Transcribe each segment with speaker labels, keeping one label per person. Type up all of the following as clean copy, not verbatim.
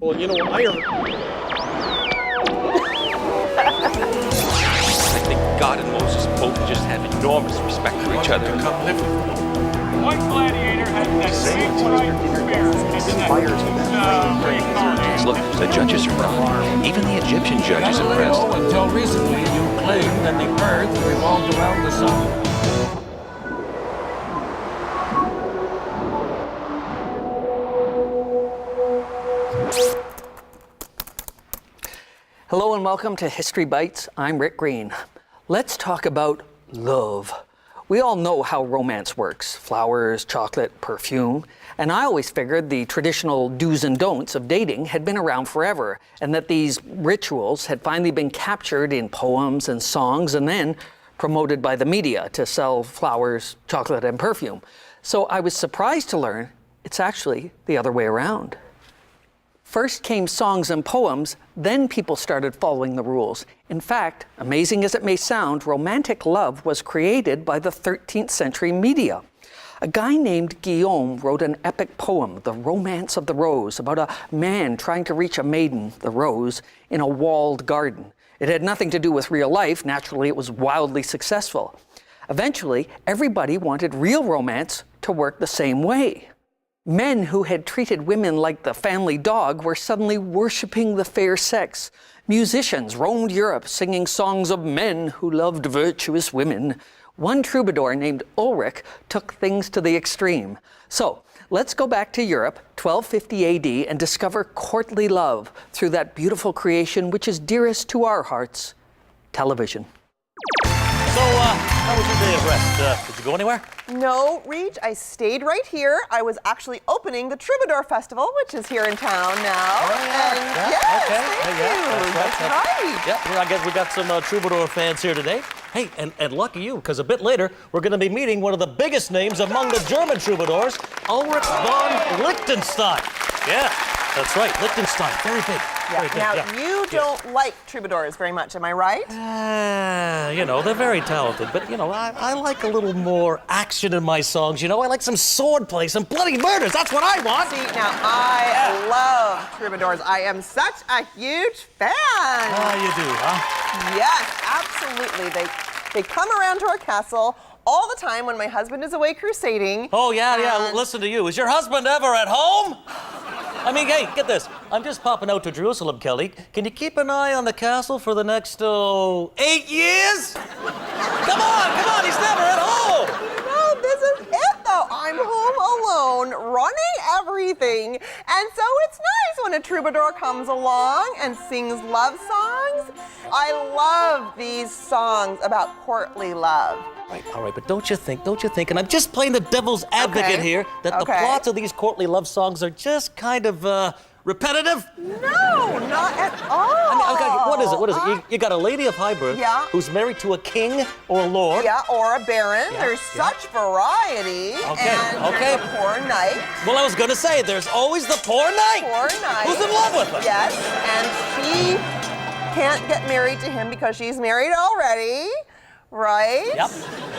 Speaker 1: Well, you know, I think God and Moses both just have enormous respect for each other.
Speaker 2: What gladiator has that same white spear and
Speaker 1: Look, the judges are proud. Even the Egyptian judge is impressed.
Speaker 3: Until recently, you claimed that the earth revolved around the sun.
Speaker 4: Hello and welcome to History Bites. I'm Rick Green. Let's talk about love. We all know how romance works: flowers, chocolate, perfume. And I always figured the traditional do's and don'ts of dating had been around forever, and that these rituals had finally been captured in poems and songs and then promoted by the media to sell flowers, chocolate, and perfume. So I was surprised to learn it's actually the other way around. First came songs and poems, then people started following the rules. In fact, amazing as it may sound, romantic love was created by the 13th century media. A guy named Guillaume wrote an epic poem, The Romance of the Rose, about a man trying to reach a maiden, the rose, in a walled garden. It had nothing to do with real life. Naturally, it was wildly successful. Eventually, everybody wanted real romance to work the same way. Men who had treated women like the family dog were suddenly worshiping the fair sex. Musicians roamed Europe singing songs of men who loved virtuous women. One troubadour named Ulrich took things to the extreme. So let's go back to Europe, 1250 AD, and discover courtly love through that beautiful creation which is dearest to our hearts, television.
Speaker 5: So, how was your day of rest? Did you go anywhere?
Speaker 6: No, Reg, I stayed right here. I was actually opening the Troubadour Festival, which is here in town now.
Speaker 5: Oh, yeah.
Speaker 6: And
Speaker 5: Yeah,
Speaker 6: yes,
Speaker 5: okay.
Speaker 6: thank
Speaker 5: Yeah,
Speaker 6: you.
Speaker 5: that's
Speaker 6: right.
Speaker 5: Yeah, I guess we got some Troubadour fans here today. Hey, and lucky you, because a bit later, we're going to be meeting one of the biggest names among the German troubadours, Ulrich von Liechtenstein. Yeah, that's right, Liechtenstein, very big.
Speaker 6: Yeah.
Speaker 5: Very big.
Speaker 6: Now,
Speaker 5: Yeah.
Speaker 6: you don't like troubadours very much, am I right?
Speaker 5: You know, they're very talented, but, you know, I like a little more action in my songs, you know? I like some swordplay, some bloody murders, that's what I want!
Speaker 6: See, now, I love troubadours. I am such a huge fan.
Speaker 5: Ah, you do, huh?
Speaker 6: Yes, absolutely. They come around to our castle all the time when my husband is away crusading.
Speaker 5: Oh, yeah,
Speaker 6: and-
Speaker 5: listen to you. Is your husband ever at home? I mean, hey, get this. I'm just popping out to Jerusalem, Kelly. Can you keep an eye on the castle for the next, 8 years? Come on, he's never at home!
Speaker 6: No, this is it though. I'm home alone, running everything. And so it's nice when a troubadour comes along and sings love songs. I love these songs about courtly love.
Speaker 5: All right, but don't you think, and I'm just playing the devil's advocate here, that the plots of these courtly love songs are just kind of, repetitive?
Speaker 6: No, not at all.
Speaker 5: I mean, okay, what is it? You got a lady of high birth who's married to a king or a lord.
Speaker 6: Yeah, or a baron. There's such variety.
Speaker 5: Okay,
Speaker 6: and there's a poor knight.
Speaker 5: Well, I was gonna say, there's always the poor knight.
Speaker 6: Poor knight.
Speaker 5: Who's in love with her?
Speaker 6: Yes, and she can't get married to him because she's married already, right?
Speaker 5: Yep,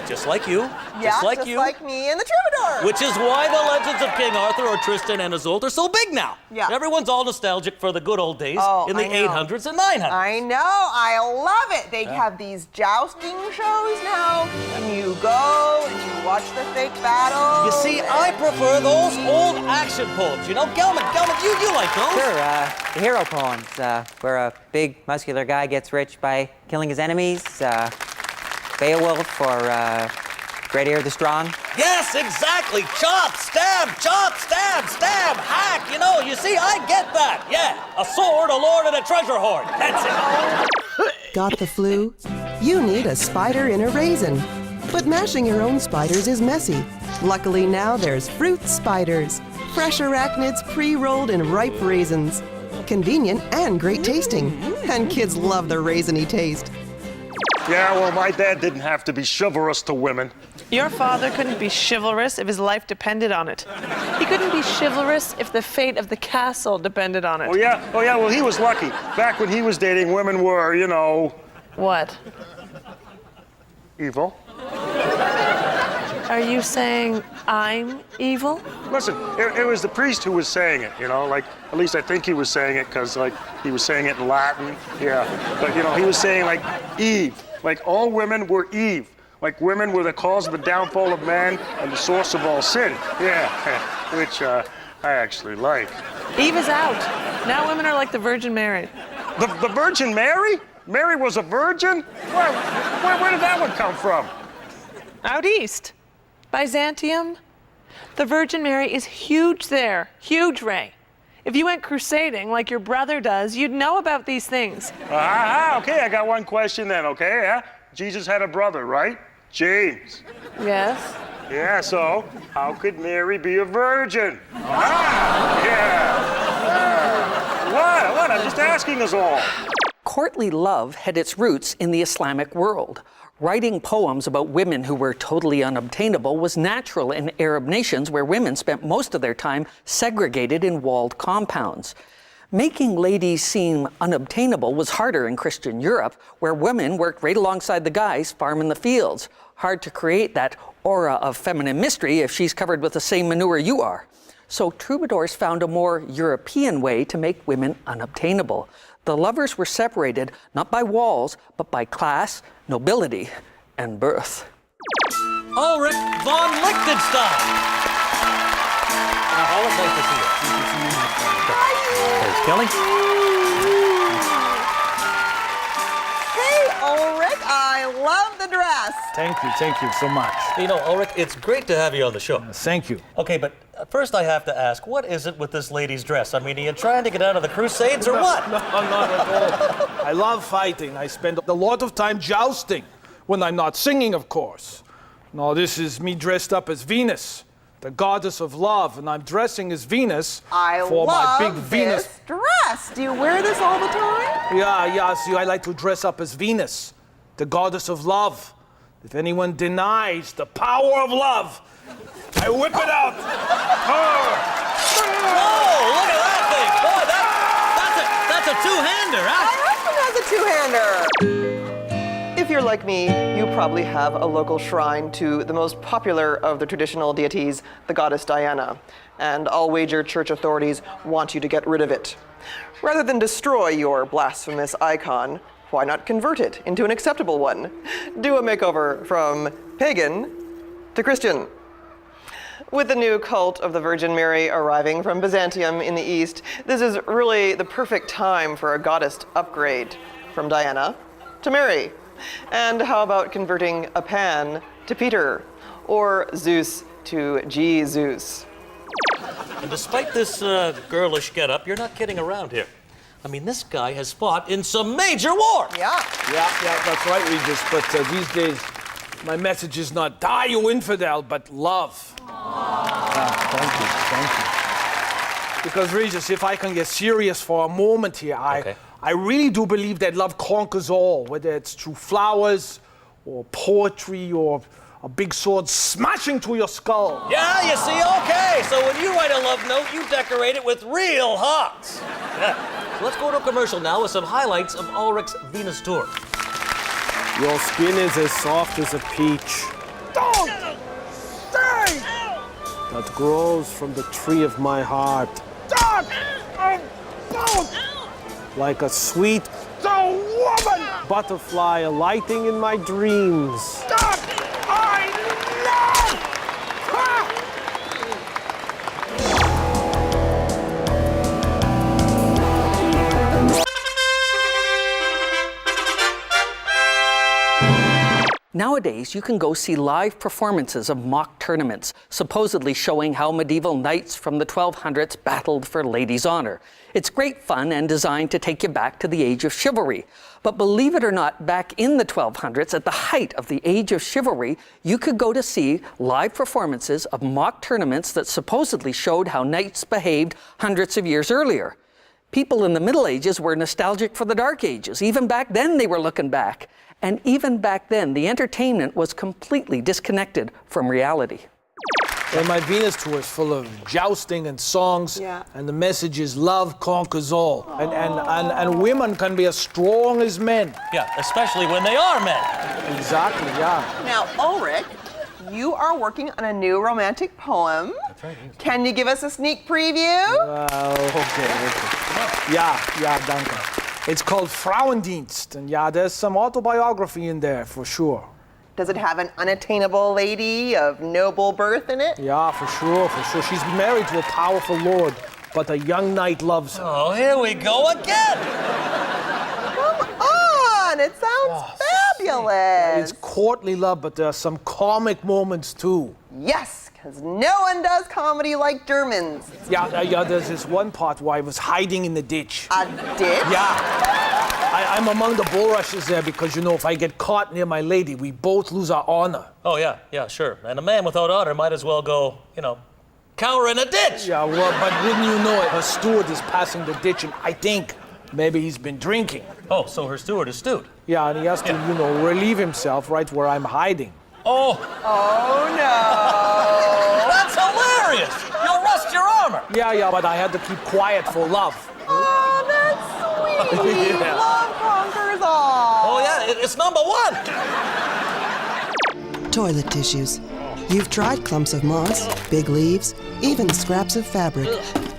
Speaker 5: just like you.
Speaker 6: Yeah,
Speaker 5: just like you.
Speaker 6: like me and the troubadour.
Speaker 5: Which is why the legends of King Arthur or Tristan and Isolde are so big now.
Speaker 6: Yeah.
Speaker 5: Everyone's all nostalgic for the good old days in the
Speaker 6: I know.
Speaker 5: 800s and 900s.
Speaker 6: I know, I love it. They have these jousting shows now, and you go and you watch the fake battles.
Speaker 5: You see, I prefer those old action poems. You know, Gelman, you like those?
Speaker 7: Sure, the hero poems, where a big, muscular guy gets rich by killing his enemies. Beowulf or Great the Strong.
Speaker 5: Yes, exactly. Chop, stab, hack. You see, I get that. Yeah, a sword, a lord, and a treasure hoard. That's it.
Speaker 8: Got the flu? You need a spider in a raisin. But mashing your own spiders is messy. Luckily now there's Fruit Spiders. Fresh arachnids pre-rolled in ripe raisins. Convenient and great tasting. And kids love the raisiny taste.
Speaker 9: Yeah, well, my dad didn't have to be chivalrous to women.
Speaker 10: Your father couldn't be chivalrous if his life depended on it. He couldn't be chivalrous if the fate of the castle depended on it.
Speaker 9: Oh, yeah, well, he was lucky. Back when he was dating, women were, you know...
Speaker 10: What?
Speaker 9: Evil.
Speaker 10: Are you saying I'm evil?
Speaker 9: Listen, it was the priest who was saying it, you know, like, at least I think he was saying it because, like, he was saying it in Latin, yeah. But, you know, he was saying, like, Eve, like all women were Eve. Like women were the cause of the downfall of man and the source of all sin, yeah, which I actually like.
Speaker 10: Eve is out. Now women are like the Virgin Mary.
Speaker 9: The Virgin Mary? Mary was a virgin? Where did that one come from?
Speaker 10: Out east. Byzantium. The Virgin Mary is huge there. Huge, Ray. If you went crusading like your brother does, you'd know about these things.
Speaker 9: Okay, I got one question then, okay? Yeah? Jesus had a brother, right? James.
Speaker 10: Yes.
Speaker 9: Yeah, so how could Mary be a virgin? What? I'm just asking us all.
Speaker 4: Courtly love had its roots in the Islamic world. Writing poems about women who were totally unobtainable was natural in Arab nations where women spent most of their time segregated in walled compounds. Making ladies seem unobtainable was harder in Christian Europe, where women worked right alongside the guys farming the fields. Hard to create that aura of feminine mystery if she's covered with the same manure you are. So troubadours found a more European way to make women unobtainable. The lovers were separated not by walls, but by class, nobility, and birth.
Speaker 5: Ulrich von Liechtenstein. Ulrich, nice to see you. There's Kelly.
Speaker 6: Hey, Ulrich, I love the dress.
Speaker 3: Thank you so much.
Speaker 5: You know, Ulrich, it's great to have you on the show.
Speaker 3: Thank you.
Speaker 5: Okay, but first I have to ask, what is it with this lady's dress? I mean, are you trying to get out of the Crusades or what?
Speaker 3: No, not at all. I love fighting. I spend a lot of time jousting when I'm not singing, of course. No, this is me dressed up as Venus, the goddess of love, and I'm dressing as Venus for my big Venus
Speaker 6: dress. Do you wear this all the time?
Speaker 3: Yeah. See, I like to dress up as Venus, the goddess of love. If anyone denies the power of love, I whip it out.
Speaker 5: Oh, look at that thing! Boy, that's a two-hander, huh?
Speaker 6: My husband has a two-hander. If you're like me, you probably have a local shrine to the most popular of the traditional deities, the goddess Diana. And I'll wager church authorities want you to get rid of it. Rather than destroy your blasphemous icon, why not convert it into an acceptable one? Do a makeover from pagan to Christian. With the new cult of the Virgin Mary arriving from Byzantium in the east, this is really the perfect time for a goddess upgrade from Diana to Mary. And how about converting a Pan to Peter, or Zeus to Jesus?
Speaker 5: And despite this girlish getup, you're not kidding around here. I mean, this guy has fought in some major wars.
Speaker 6: Yeah,
Speaker 3: that's right, Regis. But these days, my message is not die, you infidel, but love. Thank you. Because, Regis, if I can get serious for a moment here, I really do believe that love conquers all, whether it's through flowers or poetry or a big sword smashing through your skull.
Speaker 5: Yeah, you see, okay. So when you write a love note, you decorate it with real hearts. Yeah. So let's go to a commercial now with some highlights of Ulrich's Venus tour.
Speaker 11: Your skin is as soft as a peach.
Speaker 3: Don't stay!
Speaker 11: That grows from the tree of my heart.
Speaker 3: Don't!
Speaker 11: Like a sweet
Speaker 3: woman!
Speaker 11: butterfly alighting in my dreams.
Speaker 3: Stop! I love!
Speaker 4: Nowadays, you can go see live performances of mock tournaments, supposedly showing how medieval knights from the 1200s battled for ladies' honor. It's great fun and designed to take you back to the age of chivalry. But believe it or not, back in the 1200s, at the height of the age of chivalry, you could go to see live performances of mock tournaments that supposedly showed how knights behaved hundreds of years earlier. People in the Middle Ages were nostalgic for the Dark Ages. Even back then, they were looking back. And even back then, the entertainment was completely disconnected from reality.
Speaker 3: And my Venus tour is full of jousting and songs, and the message is love conquers all. And women can be as strong as men.
Speaker 5: Yeah, especially when they are men.
Speaker 3: Exactly, yeah.
Speaker 6: Now, Ulrich, you are working on a new romantic poem.
Speaker 5: That's right.
Speaker 6: Can you give us a sneak preview?
Speaker 3: Okay. Yeah, danke. It's called Frauendienst, and yeah, there's some autobiography in there for sure.
Speaker 6: Does it have an unattainable lady of noble birth in it?
Speaker 3: Yeah, for sure. She's married to a powerful lord, but a young knight loves her.
Speaker 5: Oh, here we go again.
Speaker 6: Come on, it sounds fabulous.
Speaker 3: It's courtly love, but there are some comic moments too.
Speaker 6: Yes, because no one does comedy like Germans.
Speaker 3: Yeah, there's this one part where I was hiding in the ditch.
Speaker 6: A ditch?
Speaker 3: Yeah. I'm among the bulrushes there because, if I get caught near my lady, we both lose our honor.
Speaker 5: Oh, yeah, sure. And a man without honor might as well go, cower in a ditch.
Speaker 3: Yeah, well, but wouldn't you know it, her steward is passing the ditch, and I think maybe he's been drinking.
Speaker 5: Oh, so her steward is stewed.
Speaker 3: Yeah, and he has to, relieve himself right where I'm hiding.
Speaker 5: Oh.
Speaker 6: Oh, no.
Speaker 5: That's hilarious. You'll rust your armor.
Speaker 3: Yeah, but I had to keep quiet for love.
Speaker 6: Oh, that's sweet.
Speaker 3: Yeah.
Speaker 6: Love conquers all.
Speaker 5: Oh, yeah, it's number one.
Speaker 8: Toilet tissues. You've tried clumps of moss, big leaves, even scraps of fabric.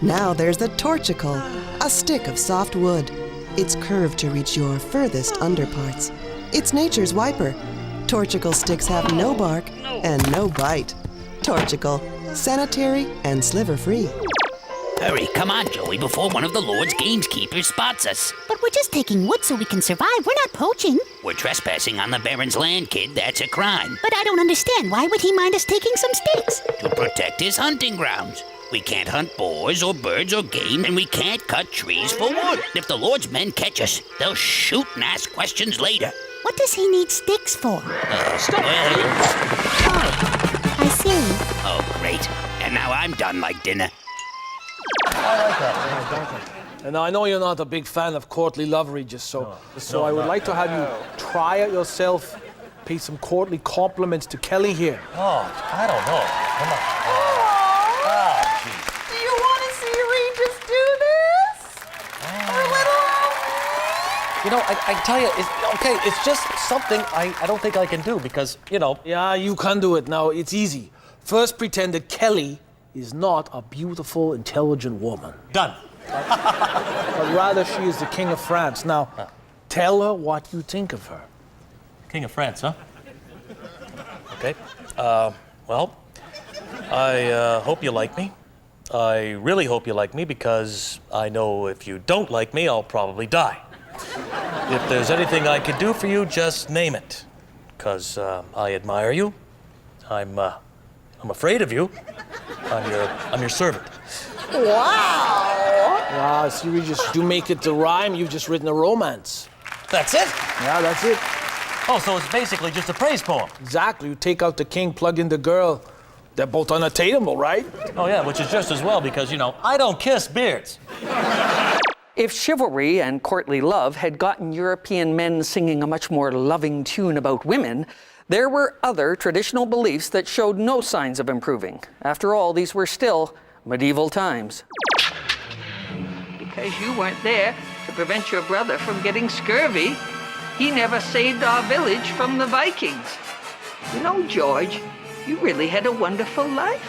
Speaker 8: Now there's the torchicle, a stick of soft wood. It's curved to reach your furthest underparts. It's nature's wiper. Torchicle sticks have no bark and no bite. Torchicle, sanitary and sliver-free.
Speaker 12: Hurry, come on, Joey, before one of the Lord's gamekeepers spots us.
Speaker 13: But we're just taking wood so we can survive. We're not poaching.
Speaker 12: We're trespassing on the Baron's land, kid. That's a crime.
Speaker 13: But I don't understand. Why would he mind us taking some sticks?
Speaker 12: To protect his hunting grounds. We can't hunt boars or birds or game, and we can't cut trees for wood. If the Lord's men catch us, they'll shoot and ask questions later.
Speaker 13: What does he need sticks for? I see.
Speaker 12: Oh, great. And now I'm done like dinner.
Speaker 3: And I know you're not a big fan of courtly love, Regis, so I would like to have you try it yourself, pay some courtly compliments to Kelly here.
Speaker 5: Oh, I don't know. Come on.
Speaker 6: Do you want to see Regis do this?
Speaker 5: I tell you, it's just something I don't think I can do because,
Speaker 3: Yeah, you can do it. Now, it's easy. First, pretend that Kelly is not a beautiful, intelligent woman.
Speaker 5: Done.
Speaker 3: But rather, she is the King of France. Now, tell her what you think of her.
Speaker 5: King of France, huh? Okay. Well, I hope you like me. I really hope you like me because I know if you don't like me, I'll probably die. If there's anything I could do for you, just name it. Because I admire you. I'm afraid of you. I'm your servant.
Speaker 6: Wow.
Speaker 3: Yeah, see, Regis, you make it to rhyme, you've just written a romance.
Speaker 5: That's it?
Speaker 3: Yeah, that's it.
Speaker 5: Oh, so it's basically just a praise poem.
Speaker 3: Exactly. You take out the king, plug in the girl. They're both unattainable, right?
Speaker 5: Oh, yeah, which is just as well because, I don't kiss beards.
Speaker 4: If chivalry and courtly love had gotten European men singing a much more loving tune about women, there were other traditional beliefs that showed no signs of improving. After all, these were still medieval times.
Speaker 14: Because you weren't there to prevent your brother from getting scurvy, he never saved our village from the Vikings. George, you really had a wonderful life.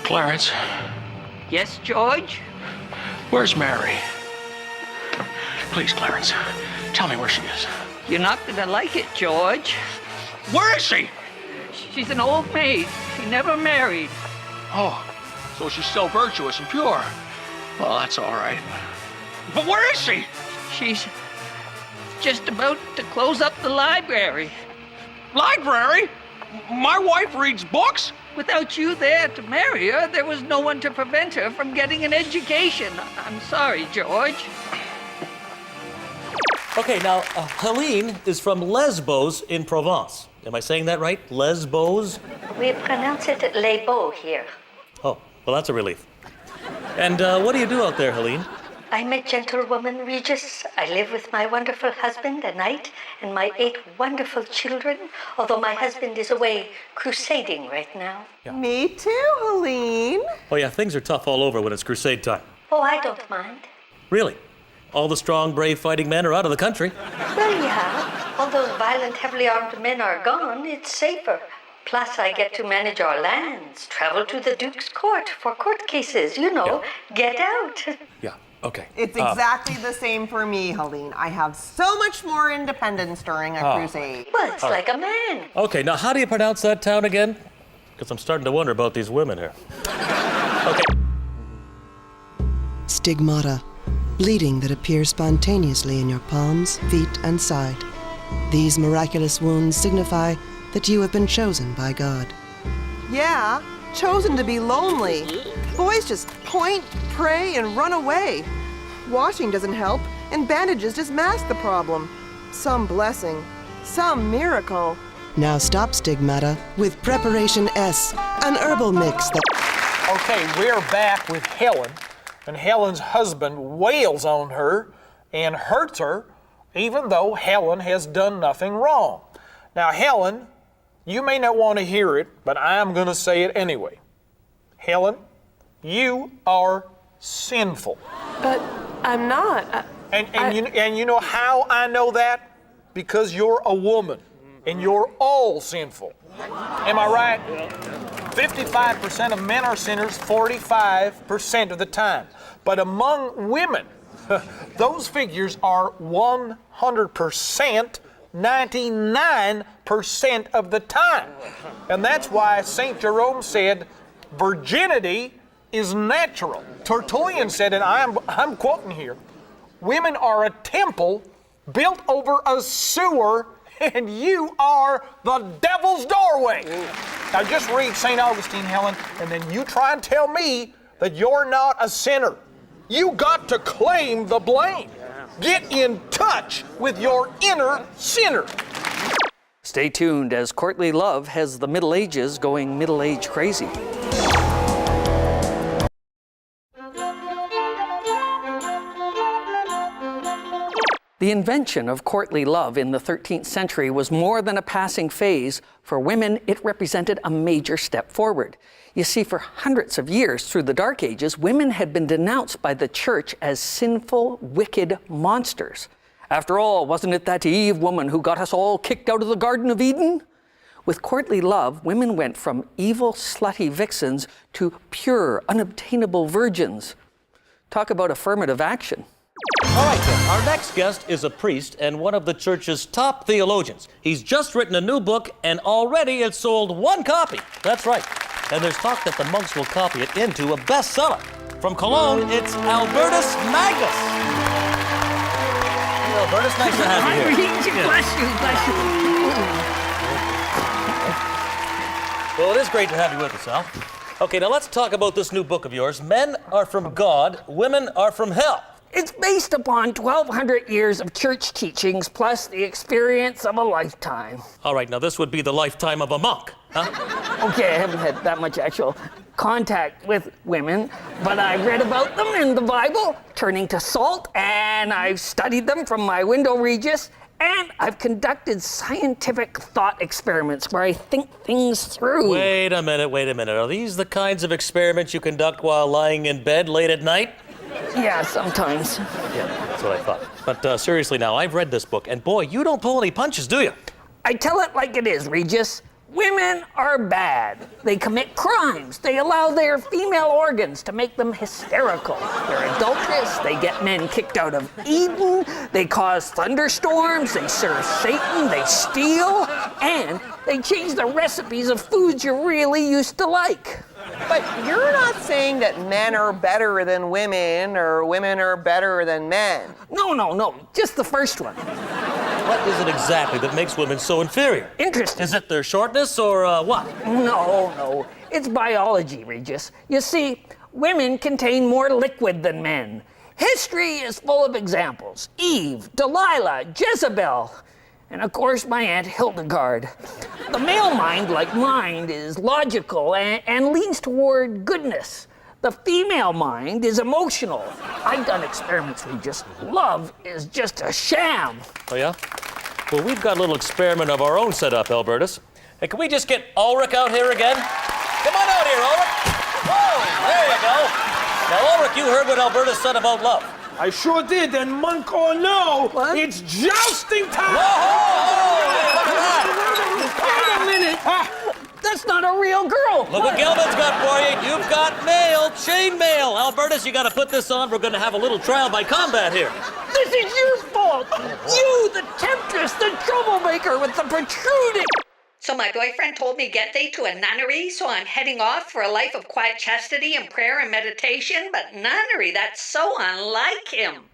Speaker 1: Clarence,
Speaker 14: Yes, George?
Speaker 1: where's Mary? Please, Clarence, tell me where she is.
Speaker 14: You're not gonna like it, George.
Speaker 1: Where is she?
Speaker 14: She's an old maid. She never married.
Speaker 1: Oh, so she's still virtuous and pure. Well, that's all right. But where is she?
Speaker 14: She's just about to close up the library.
Speaker 1: Library? My wife reads books?
Speaker 14: Without you there to marry her, there was no one to prevent her from getting an education. I'm sorry, George.
Speaker 5: Okay, now, Helene is from Lesbos in Provence. Am I saying that right? Lesbos?
Speaker 13: We pronounce it Les Beaux here.
Speaker 5: Oh, well, that's a relief. And what do you do out there, Helene?
Speaker 13: I'm a gentlewoman, Regis. I live with my wonderful husband, a knight, and my 8 wonderful children, although my husband is away crusading right now.
Speaker 5: Yeah.
Speaker 6: Me too, Helene.
Speaker 5: Oh, yeah, things are tough all over when it's crusade time.
Speaker 13: Oh, I don't mind.
Speaker 5: Really? All the strong, brave fighting men are out of the country.
Speaker 13: Well, yeah. All those violent, heavily armed men are gone. It's safer. Plus, I get to manage our lands, travel to the Duke's court for court cases, get out.
Speaker 5: Yeah, okay.
Speaker 6: It's exactly the same for me, Helene. I have so much more independence during a crusade.
Speaker 13: Well, it's like a man.
Speaker 5: Okay, now how do you pronounce that town again? Because I'm starting to wonder about these women here. Okay.
Speaker 8: Stigmata, bleeding that appears spontaneously in your palms, feet, and side. These miraculous wounds signify that you have been chosen by God.
Speaker 6: Yeah, chosen to be lonely. Boys just point, pray, and run away. Washing doesn't help, and bandages just mask the problem. Some blessing, some miracle.
Speaker 8: Now stop stigmata with Preparation S, an herbal mix that...
Speaker 3: Okay, we're back with Helen, and Helen's husband wails on her and hurts her, even though Helen has done nothing wrong. Now, Helen, you may not want to hear it, but I'm going to say it anyway. Helen, you are sinful.
Speaker 10: But I'm not.
Speaker 3: And you know how I know that? Because you're a woman, and you're all sinful. Am I right? 55% of men are sinners 45% of the time. But among women, those figures are 100%, 99% of the time. And that's why St. Jerome said, virginity is natural. Tertullian said, and I'm quoting here, women are a temple built over a sewer, and you are the devil's doorway. Now just read St. Augustine, Helen, and then you try and tell me that you're not a sinner. You got to claim the blame. Get in touch with your inner sinner.
Speaker 4: Stay tuned as courtly love has the Middle Ages going middle age crazy. The invention of courtly love in the 13th century was more than a passing phase. For women, it represented a major step forward. You see, for hundreds of years through the Dark Ages, women had been denounced by the church as sinful, wicked monsters. After all, wasn't it that Eve woman who got us all kicked out of the Garden of Eden? With courtly love, women went from evil, slutty vixens to pure, unobtainable virgins. Talk about affirmative action.
Speaker 5: All right, then. Our next guest is a priest and one of the church's top theologians. He's just written a new book, and already it's sold one copy. That's right. And there's talk that the monks will copy it into a bestseller. From Cologne, it's Albertus Magnus. Hey, Albertus, nice to have you here.
Speaker 12: Bless you, bless you.
Speaker 5: Well, it is great to have you with us, Al. Okay, now let's talk about this new book of yours. Men are from God, women are from hell.
Speaker 15: It's based upon 1,200 years of church teachings plus the experience of a lifetime.
Speaker 5: All right, now this would be the lifetime of a monk, huh?
Speaker 15: Okay, I haven't had that much actual contact with women, but I've read about them in the Bible, turning to salt, and I've studied them from my window, Regis, and I've conducted scientific thought experiments where I think things through.
Speaker 5: Wait a minute. Are these the kinds of experiments you conduct while lying in bed late at night?
Speaker 15: Yeah, sometimes.
Speaker 5: Yeah, that's what I thought. But seriously now, I've read this book, and boy, you don't pull any punches, do you?
Speaker 15: I tell it like it is, Regis. Women are bad. They commit crimes. They allow their female organs to make them hysterical. They're adulterous. They get men kicked out of Eden. They cause thunderstorms. They serve Satan. They steal. And they change the recipes of foods you really used to like.
Speaker 6: But you're not saying that men are better than women or women are better than men.
Speaker 15: No. Just the first one.
Speaker 5: What is it exactly that makes women so inferior?
Speaker 15: Interesting.
Speaker 5: Is it their shortness or what?
Speaker 15: No. It's biology, Regis. You see, women contain more liquid than men. History is full of examples. Eve, Delilah, Jezebel, and of course my Aunt Hildegard. The male mind, like mine, is logical and leans toward goodness. The female mind is emotional. I've done experiments, Regis. Love is just a sham.
Speaker 5: Oh, yeah? Well, we've got a little experiment of our own set up, Albertus. Hey, can we just get Ulrich out here again? Come on out here, Ulrich. Whoa, there you go. Now, Ulrich, you heard what Albertus said about love.
Speaker 3: I sure did, and monk or no, it's jousting time!
Speaker 5: Whoa! Hey, look at that!
Speaker 3: Wait a minute!
Speaker 15: That's not a real girl.
Speaker 5: Look what Gelman's got for you. You've got mail, chain mail. Albertus, you got to put this on. We're going to have a little trial by combat here.
Speaker 15: This is your fault. You, the temptress, the troublemaker with the protruding.
Speaker 13: So my boyfriend told me get thee to a nunnery, so I'm heading off for a life of quiet chastity and prayer and meditation. But nunnery, that's so unlike him.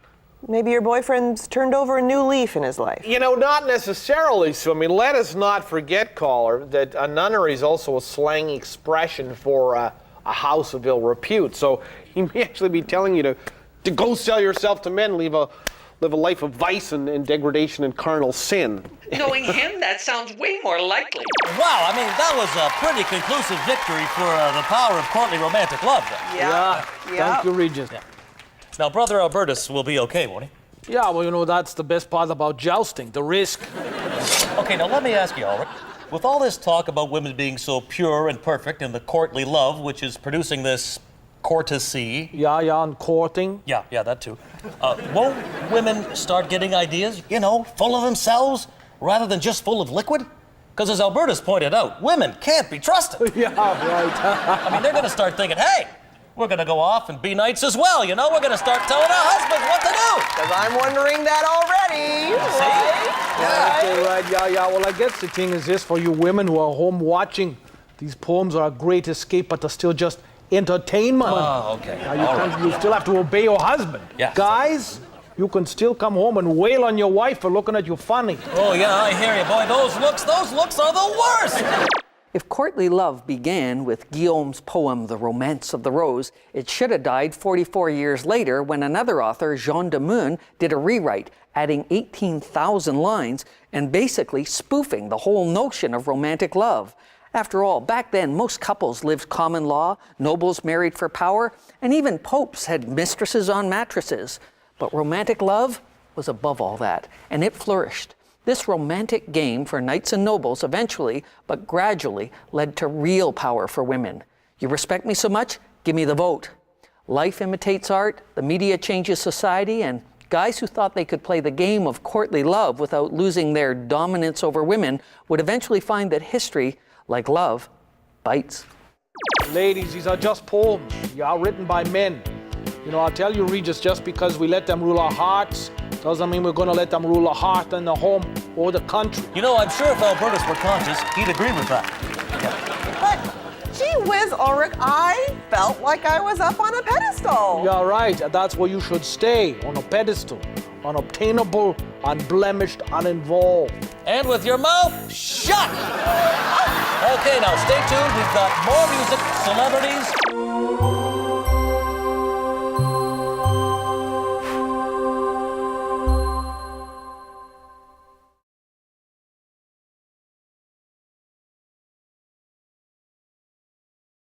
Speaker 6: Maybe your boyfriend's turned over a new leaf in his life.
Speaker 3: You know, not necessarily. So, I mean, let us not forget, caller, that a nunnery is also a slang expression for a house of ill repute. So he may actually be telling you to go sell yourself to men, live a life of vice and degradation and carnal sin.
Speaker 13: Knowing him, that sounds way more likely.
Speaker 5: Wow, I mean, that was a pretty conclusive victory for the power of courtly romantic love. Then.
Speaker 6: Yeah.
Speaker 3: Thank you, Regis.
Speaker 5: Yeah. Now, Brother Albertus will be okay, won't he?
Speaker 3: Yeah, well, you know, that's the best part about jousting, the risk.
Speaker 5: Okay, now let me ask you, Ulrich. With all this talk about women being so pure and perfect and the courtly love, which is producing this courtesy.
Speaker 3: Yeah, and courting.
Speaker 5: Yeah, that too. Won't women start getting ideas, full of themselves, rather than just full of liquid? Because as Albertus pointed out, women can't be trusted.
Speaker 3: Yeah, right.
Speaker 5: I mean, they're going to start thinking, hey, we're going to go off and be knights as well, We're going to start telling our husbands what to do.
Speaker 6: Because I'm wondering that already.
Speaker 3: Right. Yeah. Well, I guess the thing is this, for you women who are home watching, these poems are a great escape, but they're still just entertainment.
Speaker 5: Oh, okay.
Speaker 3: You still have to obey your husband.
Speaker 5: Yeah.
Speaker 3: Guys, you can still come home and wail on your wife for looking at you funny.
Speaker 5: Oh, yeah, I hear you, boy. Those looks are the worst.
Speaker 4: If courtly love began with Guillaume's poem, The Romance of the Rose, it should have died 44 years later when another author, Jean de Meun, did a rewrite, adding 18,000 lines and basically spoofing the whole notion of romantic love. After all, back then, most couples lived common law, nobles married for power, and even popes had mistresses on mattresses. But romantic love was above all that, and it flourished. This romantic game for knights and nobles eventually, but gradually, led to real power for women. You respect me so much? Give me the vote. Life imitates art, the media changes society, and guys who thought they could play the game of courtly love without losing their dominance over women would eventually find that history, like love, bites.
Speaker 3: Ladies, these are just poems. They are written by men. I'll tell you, Regis, just because we let them rule our hearts doesn't mean we're going to let them rule the heart and the home or the country.
Speaker 5: I'm sure if Albertus were conscious, he'd agree with that.
Speaker 6: But, gee whiz, Ulrich, I felt like I was up on a pedestal.
Speaker 3: Yeah, right. That's where you should stay, on a pedestal. Unobtainable, unblemished, uninvolved.
Speaker 5: And with your mouth shut! Okay, now stay tuned. We've got more music, celebrities,